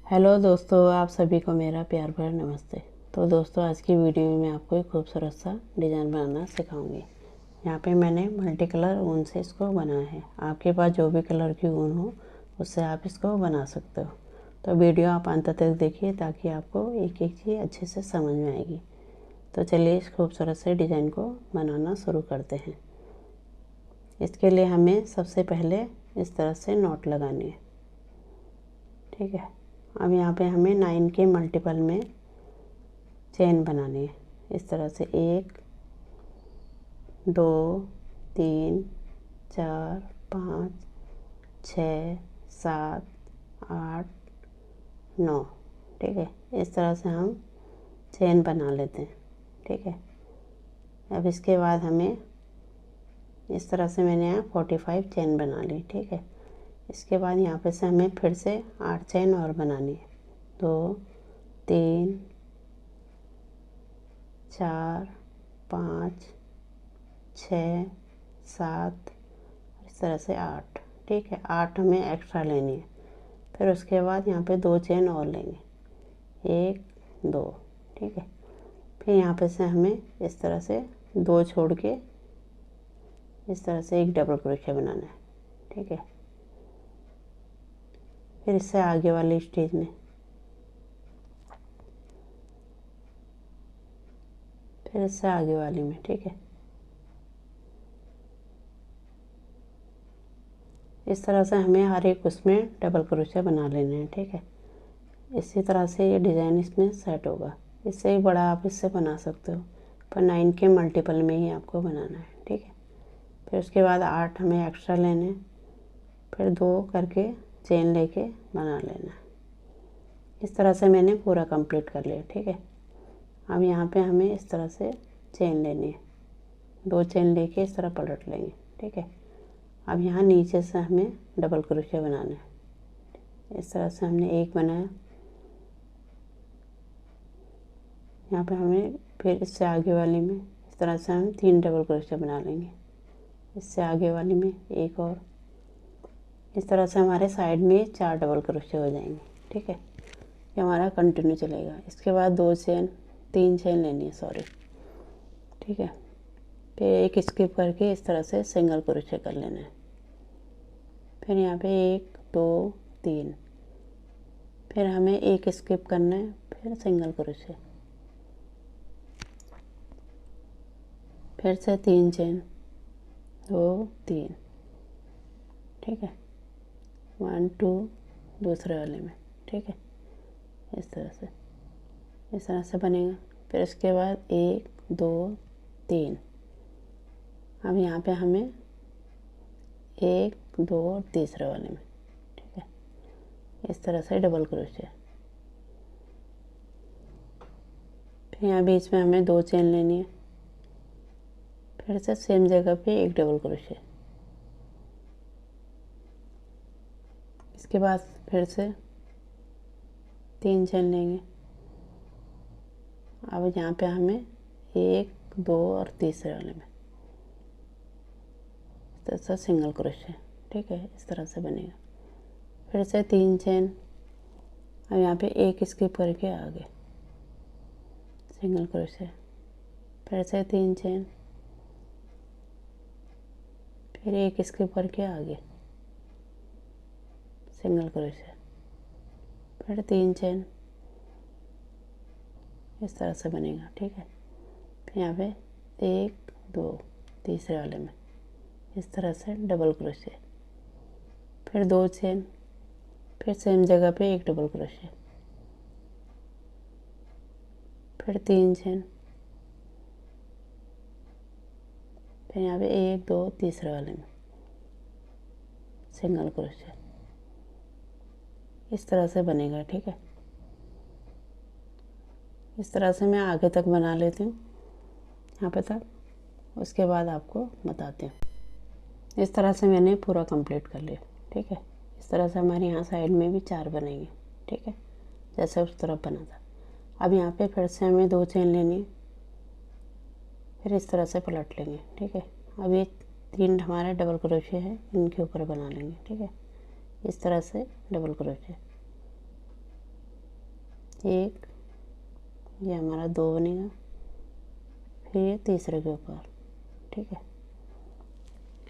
Hello दोस्तों, आप सभी को मेरा प्यार भरा नमस्ते। तो दोस्तों, आज की वीडियो में मैं आपको एक खूबसूरत सा डिज़ाइन बनाना सिखाऊंगी। यहाँ पे मैंने मल्टी कलर ऊन से इसको बनाया है। आपके पास जो भी कलर की ऊन हो उससे आप इसको बना सकते हो। तो वीडियो आप अंत तक देखिए ताकि आपको एक एक चीज़ अच्छे से समझ में आएगी। तो चलिए इस खूबसूरत से डिज़ाइन को बनाना शुरू करते हैं। इसके लिए हमें सबसे पहले इस तरह से नॉट लगानी है। ठीक है। अब यहाँ पे हमें 9 के मल्टीपल में चेन बनानी है। इस तरह से 1 2 3 4 5 6 7 8 9। ठीक है, इस तरह से हम चेन बना लेते हैं। ठीक है। अब इसके बाद हमें इस तरह से मैंने यहाँ 45 चेन बना ली। ठीक है। इसके बाद यहाँ पे से हमें फिर से 8 चेन और बनानी है। 2 3 4 5 6 7 इस तरह से 8। ठीक है, 8 हमें एक्स्ट्रा लेनी है। फिर उसके बाद यहाँ पे 2 चेन और लेंगे, 1 2। ठीक है। फिर यहाँ पे से हमें इस तरह से 2 छोड़ के इस तरह से एक डबल क्रोशे बनाना है। ठीक है। फिर इससे आगे वाली स्टेज में फिर इससे आगे वाली में। ठीक है। इस तरह से हमें हर एक उसमें डबल क्रोशे बना लेने हैं। ठीक है। इसी तरह से ये डिज़ाइन इसमें सेट होगा। इससे ही बड़ा आप इससे बना सकते हो, पर 9 के मल्टीपल में ही आपको बनाना है। ठीक है। फिर उसके बाद 8 हमें एक्स्ट्रा लेने, फिर 2 करके चेन लेके बना लेना है। इस तरह से मैंने पूरा कंप्लीट कर लिया। ठीक है। अब यहाँ पे हमें इस तरह से चेन लेनी है, 2 चेन लेके इस तरह पलट लेंगे। ठीक है। अब यहाँ नीचे से हमें डबल क्रोशे बनाना है। इस तरह से हमने एक बनाया। यहाँ पे हमें फिर इससे आगे वाली में इस तरह से हम 3 डबल क्रोशे बना लेंगे। इससे आगे वाली में एक और। इस तरह से हमारे साइड में 4 डबल क्रोशे हो जाएंगे। ठीक है। ये हमारा कंटिन्यू चलेगा। इसके बाद 3 चेन लेनी है, सॉरी। ठीक है। फिर एक स्किप करके इस तरह से सिंगल क्रोशे कर लेना है। फिर यहाँ पे 1 2 3। फिर हमें एक स्किप करना है, फिर सिंगल क्रोशे, फिर से 3 चेन 2 3। ठीक है। 1 2 दूसरे वाले में। ठीक है। इस तरह से बनेगा। फिर इसके बाद 1 2 3। अब यहाँ पे हमें 1 2 और तीसरे वाले में। ठीक है। इस तरह से डबल क्रोशे। फिर यहाँ बीच में हमें 2 चेन लेनी है, फिर से सेम जगह पे एक डबल क्रोशे। इसके बाद फिर से 3 चेन लेंगे। अब यहाँ पे हमें 1 2 और तीसरे वाले में इस तरह से सिंगल क्रोशे। ठीक है। इस तरह से बनेगा। फिर से 3 चेन। अब यहाँ पे एक स्किप करके आगे सिंगल क्रोशे, फिर से 3 चेन, फिर एक स्किप करके आगे सिंगल क्रोशे, फिर 3 चेन। इस तरह से बनेगा। ठीक है। फिर यहाँ पे 1 2 तीसरे वाले में इस तरह से डबल क्रोशे, फिर 2 चेन, फिर सेम जगह पे एक डबल क्रोशे, फिर 3 चेन, फिर यहाँ पे 1 2 तीसरे वाले में सिंगल क्रोशे। इस तरह से बनेगा। ठीक है। इस तरह से मैं आगे तक बना लेती हूँ, यहाँ पे तक। उसके बाद आपको बताती हूँ। इस तरह से मैंने पूरा कंप्लीट कर लिया। ठीक है। इस तरह से हमारे यहाँ साइड में भी 4 बनेंगे। ठीक है, जैसे उस तरफ बना था। अब यहाँ पे फिर से हमें 2 चेन लेनी है, फिर इस तरह से पलट लेंगे। ठीक है। अब ये 3 हमारे डबल क्रोशे हैं, इनके ऊपर बना लेंगे। ठीक है। इस तरह से डबल क्रोशे, एक, ये हमारा 2 बनेगा, फिर ये तीसरे के ऊपर, ठीक है,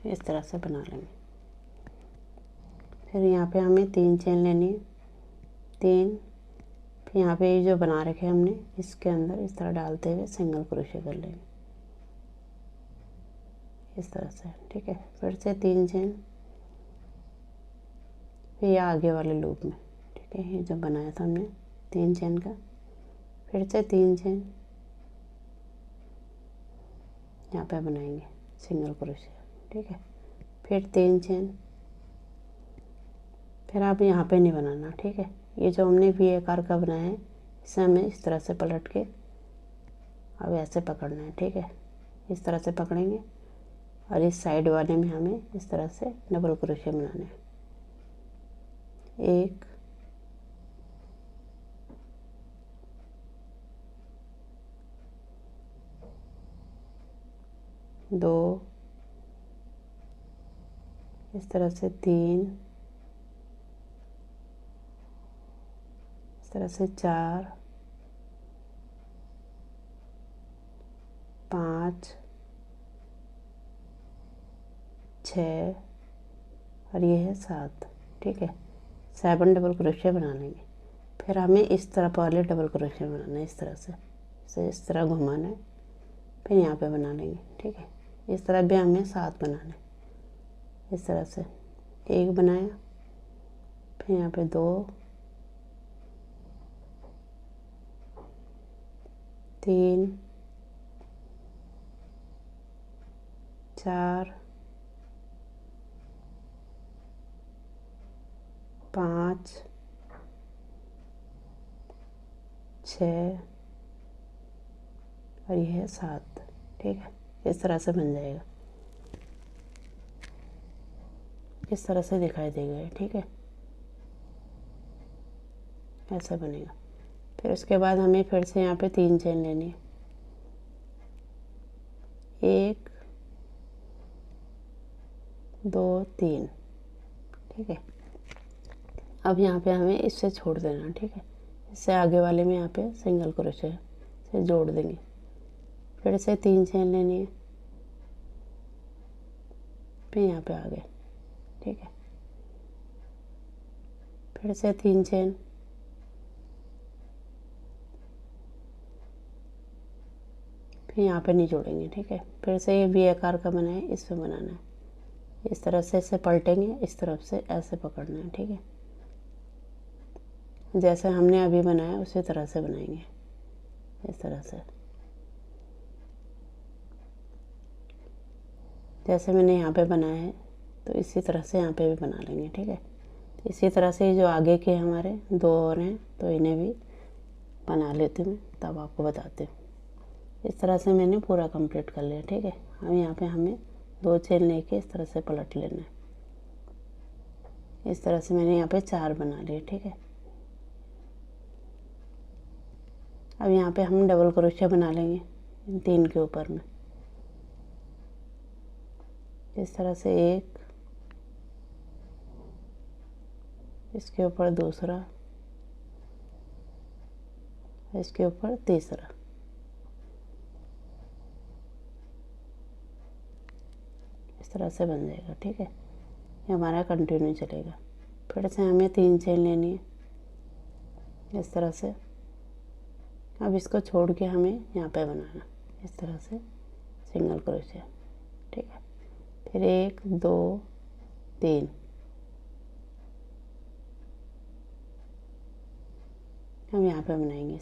इस तरह से बना लेंगे। फिर यहाँ पे हमें 3 चेन लेनी है, 3, फिर यहाँ पे ये जो बना रखे हमने इसके अंदर इस तरह डालते हुए सिंगल क्रोशे कर लेंगे इस तरह से, ठीक है। फिर से 3 चेन, फिर ये आगे वाले लूप में, ठीक है, ये जो बनाया था हमने 3 चेन का, फिर से 3 चेन यहाँ पे बनाएंगे सिंगल क्रोशे, ठीक है, फिर 3 चेन, फिर आप यहाँ पे नहीं बनाना, ठीक है। ये जो हमने वी आकार का बनाया है इसे हमें इस तरह से पलट के अब ऐसे पकड़ना है, ठीक है, इस तरह से पकड़ेंगे और इस साइड वाले में हमें इस तरह से डबल क्रोशे बनाने हैं। 1, 2, इस तरह से 3, इस तरह से 4, 5, 6 और ये है 7, ठीक है, 7 डबल क्रोशे बना लेंगे। फिर हमें इस तरफ वाले डबल क्रोशे बनाना है, इस तरह से इसे इस तरह घुमाना है, फिर यहाँ पे बना लेंगे, ठीक है। इस तरह भी हमें 7 बनाना है, इस तरह से 1 बनाया, फिर यहाँ पे 2, 3, 4, 5, 6 और ये है 7, ठीक है, इस तरह से बन जाएगा, इस तरह से दिखाई देगा, ठीक है, ऐसा बनेगा। फिर उसके बाद हमें फिर से यहाँ पे 3 चेन लेनी है, 1, 2, 3, ठीक है। अब यहाँ पे हमें इससे छोड़ देना, ठीक है, इससे आगे वाले में यहाँ पे सिंगल क्रोशे से जोड़ देंगे। फिर से 3 चेन लेनी है, फिर यहाँ पे आ गए, ठीक है, फिर से 3 चेन, फिर यहाँ पे नहीं जोड़ेंगे, ठीक है। फिर से ये वी आकार का बना है, इसमें बनाना है, इस तरह से इसे पलटेंगे, इस तरफ से ऐसे पकड़ना है, ठीक है, जैसे हमने अभी बनाया उसी तरह से बनाएंगे, इस तरह से जैसे मैंने यहाँ पे बनाया है तो इसी तरह से यहाँ पे भी बना लेंगे, ठीक है। इसी तरह से जो आगे के हमारे 2 और हैं तो इन्हें भी बना लेती हूँ, तब आपको बताती हूँ। इस तरह से मैंने पूरा कंप्लीट कर लिया, ठीक है। अब यहाँ पे हमें 2 चेन लेके इस तरह से पलट लेना है, इस तरह से मैंने यहाँ पे 4 बना लिए, ठीक है। अब यहाँ पे हम डबल क्रोशे बना लेंगे इन 3 के ऊपर में, इस तरह से 1, इसके ऊपर दूसरा, इसके ऊपर तीसरा, इस तरह से बन जाएगा, ठीक है। ये हमारा कंटिन्यू चलेगा। फिर से हमें 3 चेन लेनी है, इस तरह से। अब इसको छोड़ के हमें यहाँ पे बनाना, इस तरह से सिंगल क्रोशे, ठीक है। फिर 1, 2, 3, हम यहाँ पे बनाएंगे,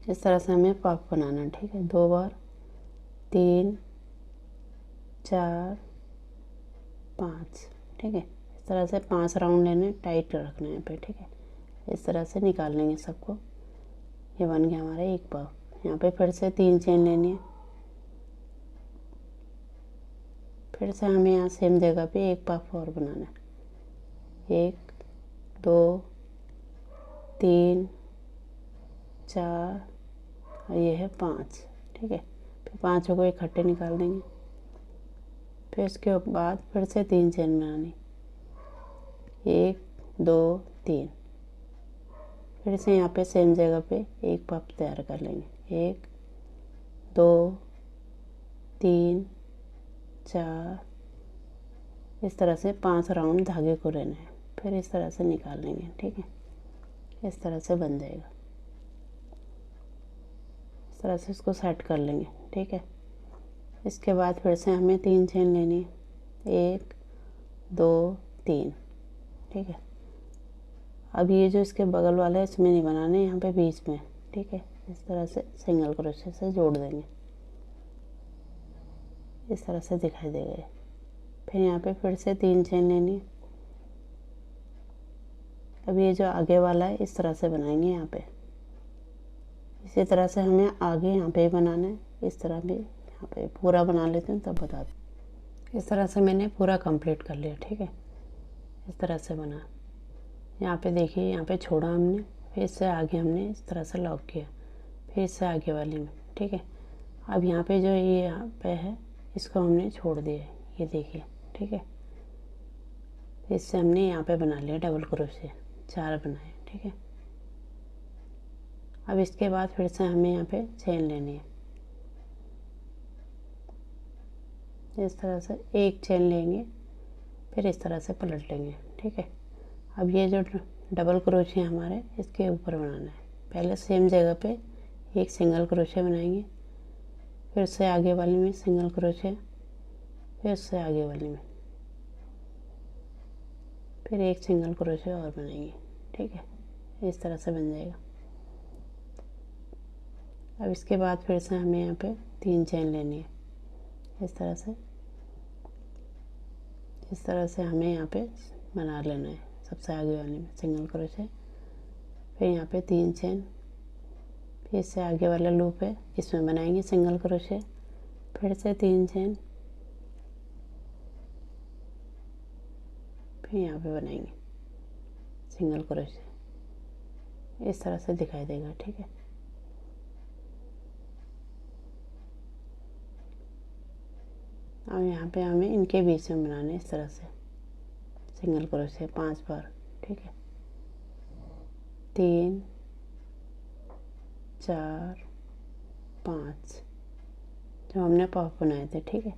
इस तरह से हमें पफ बनाना, ठीक है। 2 बार, 3, 4, 5, ठीक है। इस तरह से 5 राउंड लेने, टाइट रखना है पे, ठीक है। इस तरह से निकाल लेंगे सबको। ये बन गया हमारा एक पफ। यहाँ पे फिर से 3 चेन लेनी है, फिर से हमें यहाँ सेम जगह पे एक पफ और बनाना है। 1, 2, 3, 4 और ये है 5, ठीक है। फिर 5 को इकट्ठे निकाल देंगे। फिर इसके बाद फिर से 3 चेन बनानी, 1, 2, 3, फिर से यहाँ पे सेम जगह पे एक पफ तैयार कर लेंगे। 1 2 3 4, इस तरह से 5 राउंड धागे को रहना है। फिर इस तरह से निकाल लेंगे। ठीक है, इस तरह से बन जाएगा। इस तरह से इसको सेट कर लेंगे। ठीक है, इसके बाद फिर से हमें 3 चेन लेनी है। 1 2 3। ठीक है, अब ये जो इसके बगल वाला है इसमें नहीं बनाने, यहाँ पे बीच में। ठीक है, इस तरह से सिंगल क्रोशे से जोड़ देंगे। इस तरह से दिखाई देगा ये। फिर यहाँ पे फिर से 3 चेन लेनी है। अब ये जो आगे वाला है इस तरह से बनाएंगे यहाँ पे। इसी तरह से हमें आगे यहाँ पे बनाना है, इस तरह भी यहाँ पे पूरा बना लेते हैं तब बता दें। इस तरह से मैंने पूरा कंप्लीट कर लिया। ठीक है, इस तरह से बना। यहाँ पे देखिए, यहाँ पे छोड़ा हमने, फिर इससे आगे हमने इस तरह से लॉक किया, फिर इससे आगे वाले में। ठीक है, अब यहाँ पे जो ये यहाँ पे है इसको हमने छोड़ दिया है, ये देखिए। ठीक है, इससे हमने यहाँ पे बना लिया डबल क्रोशे, 4 बनाए। ठीक है, अब इसके बाद फिर से हमें यहाँ पे चेन लेनी है। इस तरह से एक चेन लेंगे, फिर इस तरह से पलट लेंगे। ठीक है, अब ये जो डबल क्रोशे हमारे इसके ऊपर बनाना है। पहले सेम जगह पे एक सिंगल क्रोशे बनाएंगे, फिर उससे आगे वाले में सिंगल क्रोशे, फिर उससे आगे वाले में फिर एक सिंगल क्रोशे और बनाएंगे। ठीक है, इस तरह से बन जाएगा। अब इसके बाद फिर से हमें यहाँ पे 3 चेन लेनी है। इस तरह से हमें यहाँ पे बना लेना है। सबसे आगे वाले में सिंगल क्रोशे, फिर यहाँ पे 3 चेन, फिर इससे आगे वाला लूप है इसमें बनाएंगे सिंगल क्रोशे, फिर से 3 चेन, फिर यहाँ पे बनाएंगे सिंगल क्रोशे। इस तरह से दिखाई देगा। ठीक है, अब यहाँ पे हमें इनके बीच में बनाने इस तरह से सिंगल क्रोशे 5 बार। ठीक है, 3 4 5 जो हमने पफ बनाए थे। ठीक है,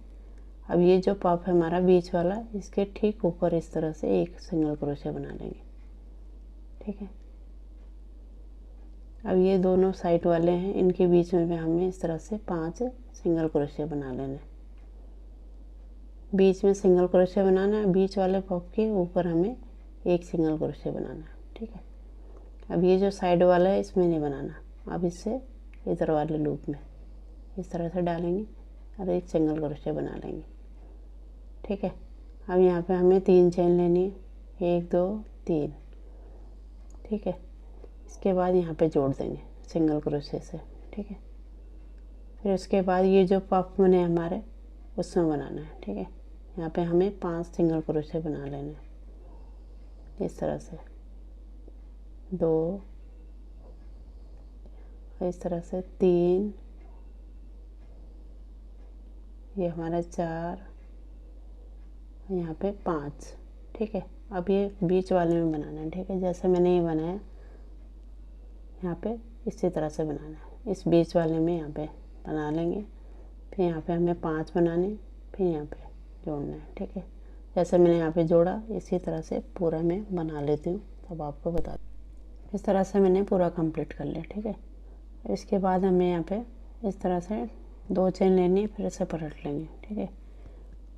अब ये जो पफ है हमारा बीच वाला, इसके ठीक ऊपर इस तरह से एक सिंगल क्रोशे बना लेंगे। ठीक है, अब ये दोनों साइड वाले हैं, इनके बीच में भी हमें इस तरह से 5 सिंगल क्रोशे बना लेने। बीच में सिंगल क्रोशे बनाना है, बीच वाले पफ के ऊपर हमें एक सिंगल क्रोशे बनाना है। ठीक है, अब ये जो साइड वाला है इसमें नहीं बनाना, अब इससे इधर वाले लूप में इस तरह से डालेंगे और एक सिंगल क्रोशे बना लेंगे। ठीक है, अब यहाँ पे हमें 3 चेन लेनी है। 1 2 3। ठीक है, इसके बाद यहाँ पे जोड़ देंगे सिंगल क्रोशे से। ठीक है, फिर उसके बाद ये जो पफ बने हमारे उसमें बनाना है। ठीक है, यहाँ पे हमें 5 सिंगल क्रोशे बना लेने हैं। इस तरह से 2, इस तरह से 3, ये हमारा 4, यहाँ पे 5। ठीक है, अब ये बीच वाले में बनाना है। ठीक है, जैसे मैंने ये बनाया यहाँ पे इसी तरह से बनाना है। इस बीच वाले में यहाँ पे बना लेंगे, फिर यहाँ पे हमें 5 बनाने, फिर यहाँ पे जोड़ना है। ठीक है, जैसे मैंने यहाँ पे जोड़ा इसी तरह से पूरा मैं बना लेती हूँ, तब आपको बता दूँ। इस तरह से मैंने पूरा कंप्लीट कर लिया। ठीक है, इसके बाद हमें यहाँ पे इस तरह से 2 चेन लेनी है, फिर से पलट लेंगे। ठीक है,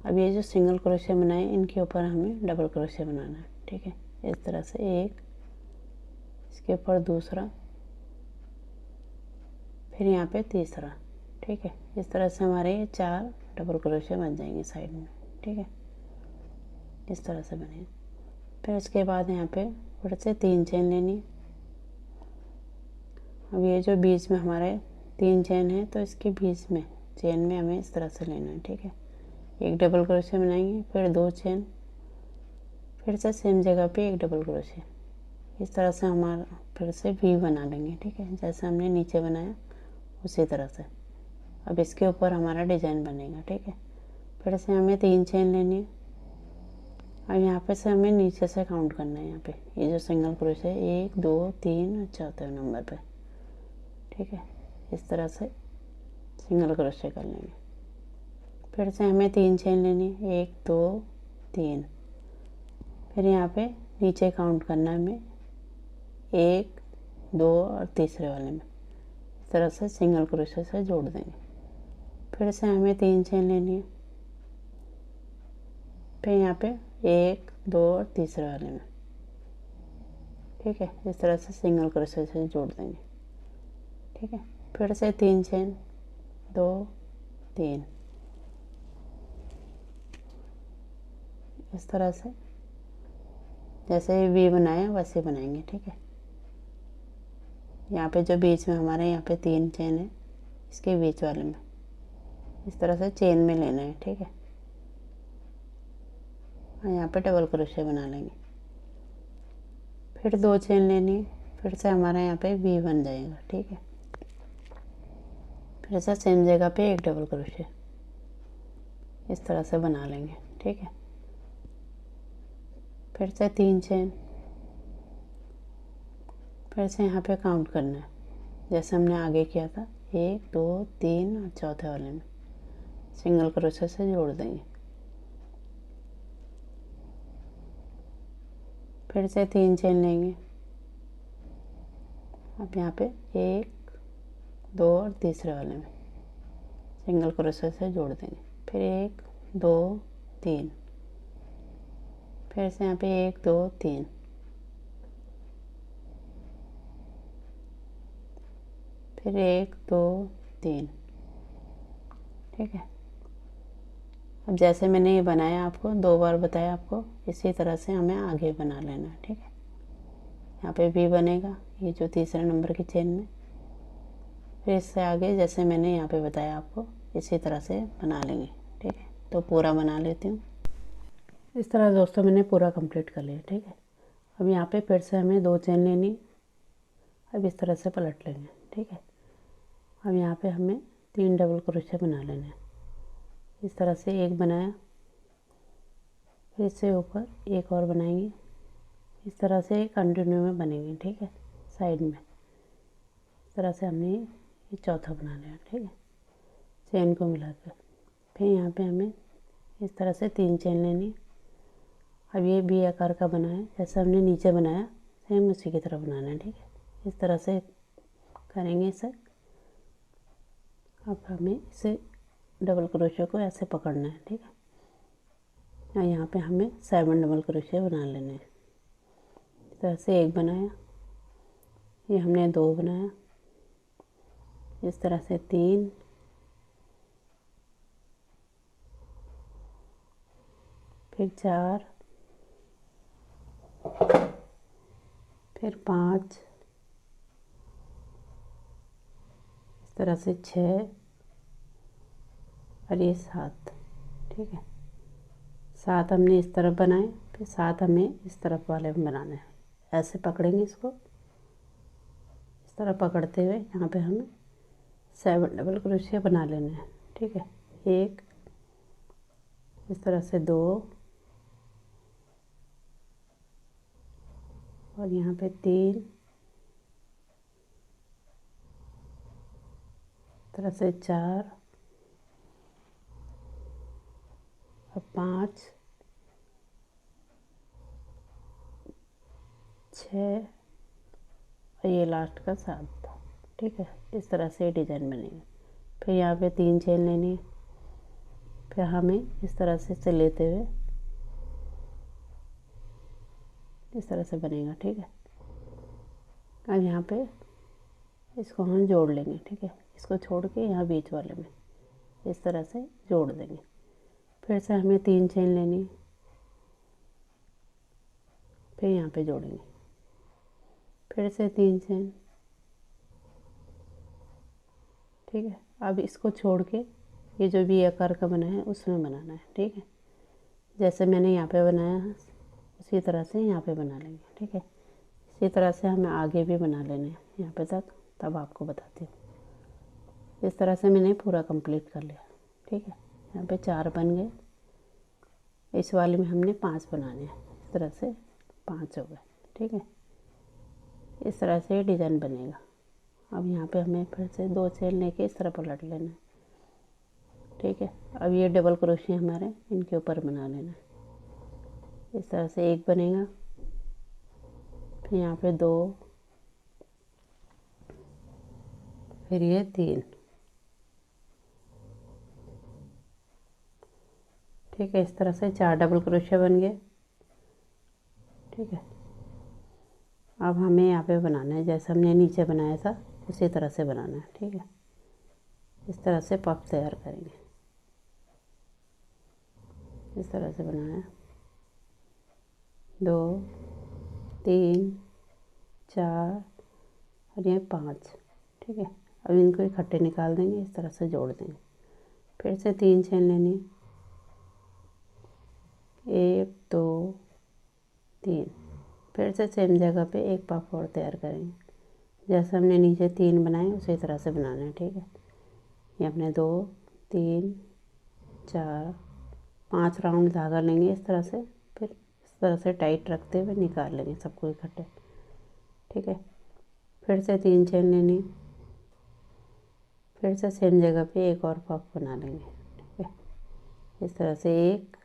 अब ये जो सिंगल क्रोशे बनाए इनके ऊपर हमें डबल क्रोशे बनाना है। ठीक है, इस तरह से एक, इसके ऊपर दूसरा, फिर यहाँ पे तीसरा। ठीक है, इस तरह से हमारे 4 डबल क्रोशे बन जाएंगे साइड में। ठीक है, इस तरह से बने। फिर उसके बाद यहाँ पे फिर से 3 चेन लेनी। अब ये जो बीच में हमारे 3 चेन है तो इसके बीच में चेन में हमें इस तरह से लेना है। ठीक है, एक डबल क्रोशे बनाएंगे, फिर 2 चेन, फिर से सेम जगह पे एक डबल क्रोशे। इस तरह से हमारा फिर से वी बना लेंगे। ठीक है, जैसे हमने नीचे बनाया उसी तरह से अब इसके ऊपर हमारा डिज़ाइन बनेगा। ठीक है, फिर से हमें 3 चेन लेनी है। अब यहाँ पे से हमें नीचे से काउंट करना है। यहाँ पे ये जो सिंगल क्रोशे है 1 2 3 और चौथे नंबर पे, ठीक है। इस तरह से सिंगल क्रोशे कर लेंगे। फिर से हमें 3 चेन लेनी है, 1 2 3। फिर यहाँ पे नीचे काउंट करना है हमें 1 2 और तीसरे वाले में इस तरह से सिंगल क्रोशे से जोड़ देंगे। फिर से हमें 3 चेन लेनी है। फिर यहाँ पे 1 2 और तीसरे वाले में, ठीक है। इस तरह से सिंगल क्रोशे से जोड़ देंगे, ठीक है। फिर से 3 चेन 2 3 इस तरह से जैसे वी बनाया वैसे बनाएंगे, ठीक है। यहाँ पे जो बीच में हमारे यहाँ पे 3 चेन है, इसके बीच वाले में इस तरह से चेन में लेना है, ठीक है। और यहाँ पे डबल क्रोशे बना लेंगे। फिर 2 चेन लेनी है। फिर से हमारा यहाँ पे वी बन जाएगा, ठीक है। फिर से सेम जगह पे एक डबल क्रोशे इस तरह से बना लेंगे, ठीक है। फिर से 3 चेन। फिर से यहाँ पे काउंट करना है जैसे हमने आगे किया था, 1 2 3 और चौथे वाले में सिंगल क्रोशे से जोड़ देंगे। फिर से 3 चेन लेंगे। अब यहाँ पे 1 2 और तीसरे वाले में सिंगल क्रोशे से जोड़ देंगे। फिर 1 2 3। फिर से यहाँ पे 1 2 3। फिर 1 2 3, ठीक है। अब जैसे मैंने ये बनाया आपको 2 बार बताया आपको, इसी तरह से हमें आगे बना लेना है, ठीक है। यहाँ पे भी बनेगा ये जो तीसरे नंबर की चेन में। फिर इससे आगे जैसे मैंने यहाँ पे बताया आपको इसी तरह से बना लेंगे, ठीक है। तो पूरा बना लेती हूँ। इस तरह दोस्तों मैंने पूरा कंप्लीट कर लिया, ठीक है। अब यहाँ पे फिर से हमें 2 चेन लेनी। अब इस तरह से पलट लेंगे, ठीक है। अब यहाँ पे हमें 3 डबल क्रोशे बना लेने हैं। इस तरह से एक बनाया, फिर इससे ऊपर एक और बनाएंगे। इस तरह से कंटिन्यू में बनेंगे, ठीक है। साइड में इस तरह से हमने ये चौथा बना लिया, ठीक है, चेन को मिलाकर। फिर यहाँ पे हमें इस तरह से 3 चेन लेनी। अब ये बी आकार का बना है, जैसे हमने नीचे बनाया सेम उसी की तरह बनाना है, ठीक है। इस तरह से करेंगे इसे। अब हमें इसे डबल क्रोशे को ऐसे पकड़ना है, ठीक है। और यहाँ पे हमें 7 डबल क्रोशे बना लेने हैं। इस तरह से एक बनाया, ये हमने 2 बनाया, इस तरह से 3, फिर 4, फिर 5, इस तरह से 6 और ये 7, ठीक है। 7 हमने इस तरफ बनाए, फिर 7 हमें इस तरफ वाले में बनाना है। ऐसे पकड़ेंगे इसको, इस तरह पकड़ते हुए यहाँ पे हमें 7 डबल क्रोशिया बना लेने हैं, ठीक है। 1, इस तरह से 2 और यहाँ पे 3, इस तरह से 4 और 5, 6 और ये लास्ट का 7 था, ठीक है। इस तरह से डिज़ाइन बनेगा। फिर यहाँ पे 3 चेन लेनी है, फिर हमें इस तरह से लेते हुए इस तरह से बनेगा, ठीक है। अब यहाँ पे इसको हम जोड़ लेंगे, ठीक है। इसको छोड़ के यहाँ बीच वाले में इस तरह से जोड़ देंगे। फिर से हमें 3 चेन लेनी है, फिर यहाँ पे जोड़ेंगे, फिर से 3 चेन, ठीक है। अब इसको छोड़ के ये जो भी आकार का बना है उसमें बनाना है, ठीक है। जैसे मैंने यहाँ पे बनाया है उसी तरह से यहाँ पे बना लेंगे, ठीक है। इसी तरह से हमें आगे भी बना लेने हैं यहाँ पे तक, तब आपको बताती हूँ। इस तरह से मैंने पूरा कंप्लीट कर लिया, ठीक है। यहाँ पे 4 बन गए। इस वाले में हमने 5 बनाने हैं। इस तरह से 5 हो गए, ठीक है। इस तरह से डिज़ाइन बनेगा। अब यहाँ पे हमें फिर से 2 चेन लेके इस तरह पलट लेना है, ठीक है। अब ये डबल क्रोशिया हमारे इनके ऊपर बना लेना है। इस तरह से एक बनेगा, फिर यहाँ पे 2, फिर ये 3, ठीक है। इस तरह से 4 डबल क्रोशिया बन गए, ठीक है। अब हमें यहाँ पे बनाना है जैसे हमने नीचे बनाया था उसी तरह से बनाना है, ठीक है। इस तरह से पफ तैयार करेंगे, इस तरह से बनाना है। 2, 3, 4 और ये 5, ठीक है। अब इनको इकट्ठे निकाल देंगे, इस तरह से जोड़ देंगे। फिर से 3 चेन लेनी है, 1, 2, 3। फिर से सेम जगह पे एक पफ और तैयार करेंगे। जैसे हमने नीचे 3 बनाए उसी तरह से बनाना है, ठीक है। ये अपने 2, 3, 4, 5 राउंड धागा लेंगे इस तरह से, फिर इस तरह से टाइट रखते हुए निकाल लेंगे सबको इकट्ठे, ठीक है। फिर से 3 चेन लेनी, फिर से सेम जगह पे एक और पफ बना लेंगे, ठीक है। इस तरह से 1,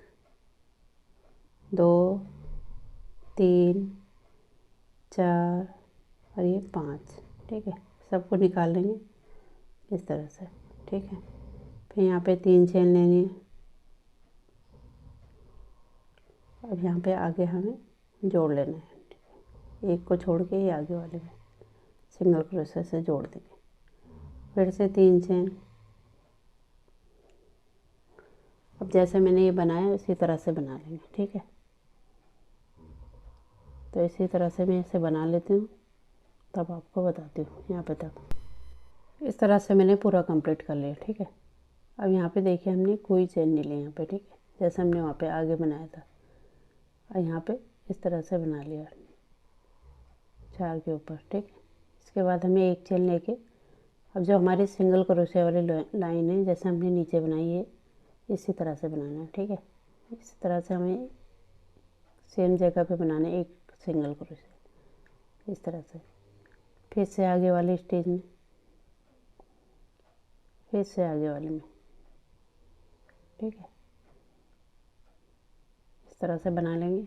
2, 3, 4 और ये 5, ठीक है। सबको निकाल लेंगे इस तरह से, ठीक है। फिर यहाँ पे 3 चेन लेनी है। अब यहाँ पे आगे हमें जोड़ लेना है, ठीक है। एक को छोड़ के ये आगे वाले में सिंगल क्रोशे से जोड़ देंगे। फिर से 3 चेन। अब जैसे मैंने ये बनाया उसी तरह से बना लेंगे, ठीक है। तो इसी तरह से मैं इसे बना लेती हूँ, तब आपको बताती हूँ यहाँ पे तक। इस तरह से मैंने पूरा कंप्लीट कर लिया, ठीक है। अब यहाँ पे देखिए हमने कोई चेन नहीं ली यहाँ पे, ठीक है। जैसे हमने वहाँ पे आगे बनाया था, और यहाँ पे इस तरह से बना लिया 4 के ऊपर, ठीक है। इसके बाद हमें एक चेन लेके अब जो हमारी सिंगल क्रोशिया वाली लाइन है जैसे हमने नीचे बनाई है इसी तरह से बनाना है, ठीक है। इस तरह से हमें सेम जगह पे बनाना है एक सिंगल क्रोशिया, इस तरह से। फिर से आगे वाले स्टेज में, फिर से आगे वाले में, ठीक है। इस तरह से बना लेंगे।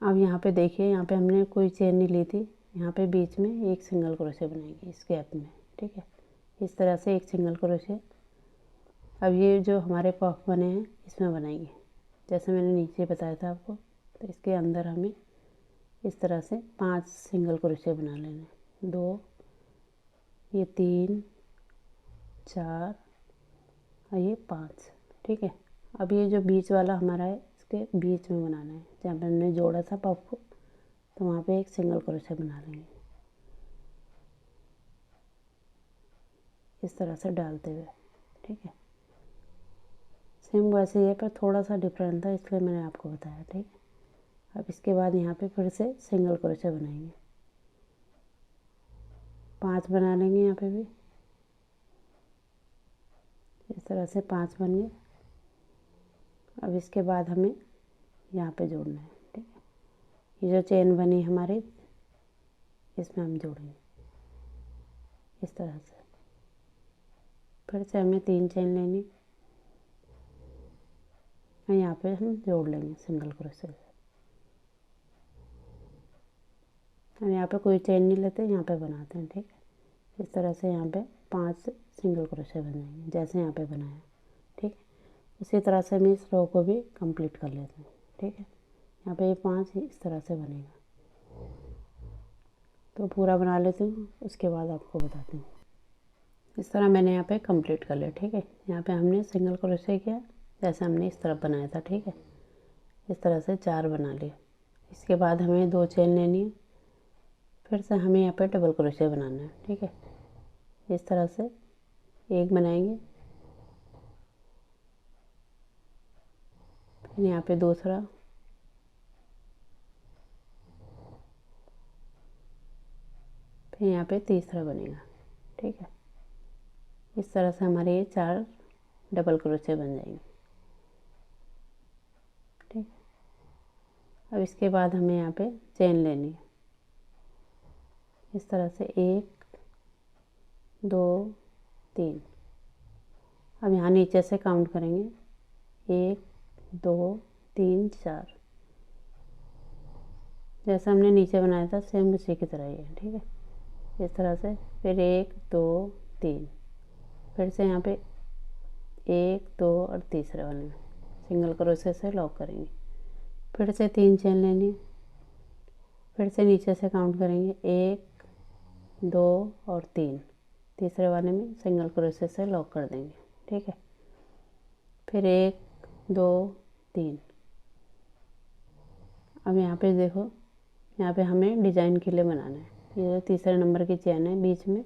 अब यहाँ पे देखिए, यहाँ पे हमने कोई चेन नहीं ली थी, यहाँ पे बीच में एक सिंगल क्रोशिया बनाएंगे इस गैप में, ठीक है। इस तरह से एक सिंगल क्रोशिया। अब ये जो हमारे पफ बने हैं इसमें बनाएंगे जैसे मैंने नीचे बताया था आपको। तो इसके अंदर हमें इस तरह से 5 सिंगल क्रोशिया बना लेने हैं। 2, ये 3, 4 और ये 5, ठीक है। अब ये जो बीच वाला हमारा है इसके बीच में बनाना है, जहाँ पर हमने जोड़ा था पफ को, तो वहाँ पे एक सिंगल क्रोशिया बना लेंगे इस तरह से डालते हुए, ठीक है। सेम वैसे ही है पर थोड़ा सा डिफरेंट था इसलिए मैंने आपको बताया, ठीक है। अब इसके बाद यहाँ पे फिर से सिंगल क्रोशिया बनाएंगे, 5 बना लेंगे यहाँ पे भी, इस तरह से 5 बन गए। अब इसके बाद हमें यहाँ पे जोड़ना है, ठीक है। ये जो चेन बनी हमारी इसमें हम जोड़ेंगे इस तरह से। फिर से हमें 3 चेन लेनी और यहाँ पे हम जोड़ लेंगे सिंगल क्रोशिया से। हम यहाँ पे कोई चेन नहीं लेते, यहाँ पे बनाते हैं, ठीक है। इस तरह से यहाँ पे 5 सिंगल क्रोशिया बन जाएंगे जैसे यहाँ पे बनाया, ठीक है। उसी तरह से मैं इस रो को भी कंप्लीट कर लेती हूँ, ठीक है। यहाँ पे ये 5 इस तरह से बनेगा, तो पूरा बना लेती हूँ उसके बाद आपको बताती हूँ। इस तरह मैंने यहाँ पे कंप्लीट कर लिया, ठीक है। यहाँ पे हमने सिंगल क्रोशिया किया जैसे हमने इस तरफ बनाया था, ठीक है। इस तरह से 4 बना लिए। इसके बाद हमें 2 चेन लेनी है, फिर से हमें यहाँ पे डबल क्रोशिया बनाना है, ठीक है। इस तरह से एक बनाएंगे, फिर यहाँ पे दूसरा, फिर यहाँ पे तीसरा बनेगा, ठीक है। इस तरह से हमारे ये 4 डबल क्रोशिया बन जाएंगे। अब इसके बाद हमें यहाँ पे चेन लेनी है इस तरह से 1 2 3। अब यहाँ नीचे से काउंट करेंगे 1 2 3 4, जैसा हमने नीचे बनाया था सेम उसी की तरह ही है। ठीक है, इस तरह से। फिर 1 2 3, फिर से यहाँ पे 1 2 और तीसरे वाले में सिंगल क्रोशे से लॉक करेंगे। फिर से 3 चेन लेनी, फिर से नीचे से काउंट करेंगे 1 2 और 3, तीसरे वाले में सिंगल क्रोशे से लॉक कर देंगे। ठीक है, फिर 1 2 3। अब यहाँ पे देखो, यहाँ पे हमें डिजाइन के लिए बनाना है। ये जो तीसरे नंबर की चेन है बीच में,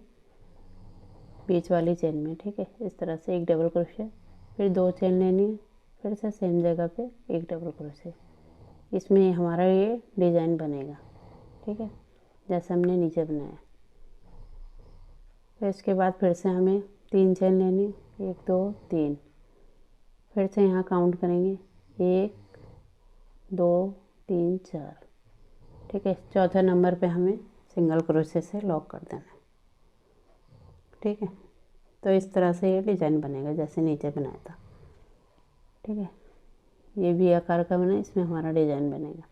बीच वाली चेन में। ठीक है, इस तरह से एक डबल क्रोशे, फिर 2 चेन लेनी है, फिर से सेम जगह पे एक डबल क्रोशे। इसमें हमारा ये डिज़ाइन बनेगा। ठीक है, जैसे हमने नीचे बनाया। फिर इसके बाद फिर से हमें 3 चेन लेनी, 1 2 3। फिर से यहाँ काउंट करेंगे 1 2 3 4। ठीक है, चौथे नंबर पे हमें सिंगल क्रोशे से लॉक कर देना है। ठीक है, तो इस तरह से ये डिज़ाइन बनेगा जैसे नीचे बनाया था। ठीक है, ये भी आकार का बना, इसमें हमारा डिज़ाइन बनेगा।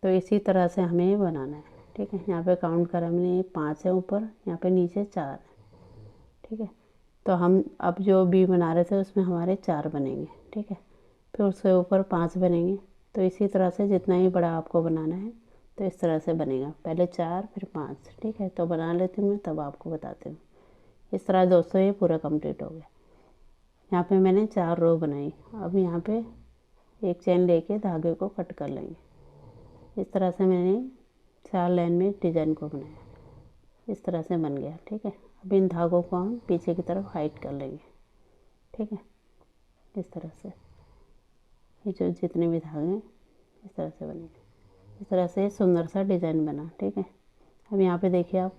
तो इसी तरह से हमें ये बनाना है। ठीक है, यहाँ पे काउंट करा हमने 5 है ऊपर, यहाँ पे नीचे 4 है। ठीक है, तो हम अब जो बी बना रहे थे उसमें हमारे 4 बनेंगे। ठीक है, फिर उसके ऊपर 5 बनेंगे। तो इसी तरह से जितना ही बड़ा आपको बनाना है तो इस तरह से बनेगा, पहले 4 फिर 5। ठीक है, तो बना लेती हूँ मैं, तब आपको बताती हूँ। इस तरह दोस्तों ये पूरा कंप्लीट हो गया। यहाँ पे मैंने 4 रो बनाई। अब यहाँ पे एक चेन लेके धागे को कट कर लेंगे। इस तरह से मैंने 4 लाइन में डिज़ाइन को बनाया, इस तरह से बन गया। ठीक है, अब इन धागों को हम पीछे की तरफ हाइट कर लेंगे। ठीक है, इस तरह से ये जो जितने भी धागे हैं इस तरह से बनेंगे। इस तरह से सुंदर सा डिज़ाइन बना। ठीक है, अब यहाँ पे देखिए आप,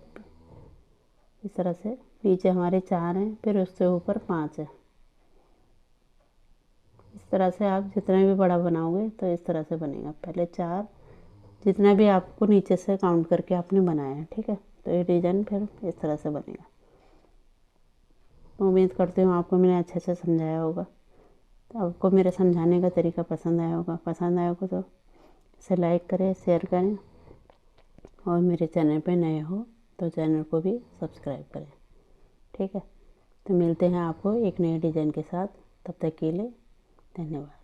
इस तरह से नीचे हमारे 4 हैं, फिर उससे ऊपर 5 है। इस तरह से आप जितना भी बड़ा बनाओगे तो इस तरह से बनेगा, पहले 4, जितना भी आपको नीचे से काउंट करके आपने बनाया है। ठीक है, तो ये डिज़ाइन फिर इस तरह से बनेगा। उम्मीद करती हूँ आपको मैंने अच्छे से समझाया होगा। तो आपको मेरे समझाने का तरीका पसंद आया होगा। पसंद आया होगा तो इसे लाइक करें, शेयर करें, और मेरे चैनल पे नए हो तो चैनल को भी सब्सक्राइब करें। ठीक है, तो मिलते हैं आपको एक नए डिज़ाइन के साथ। तब तक के लिए धन्यवाद।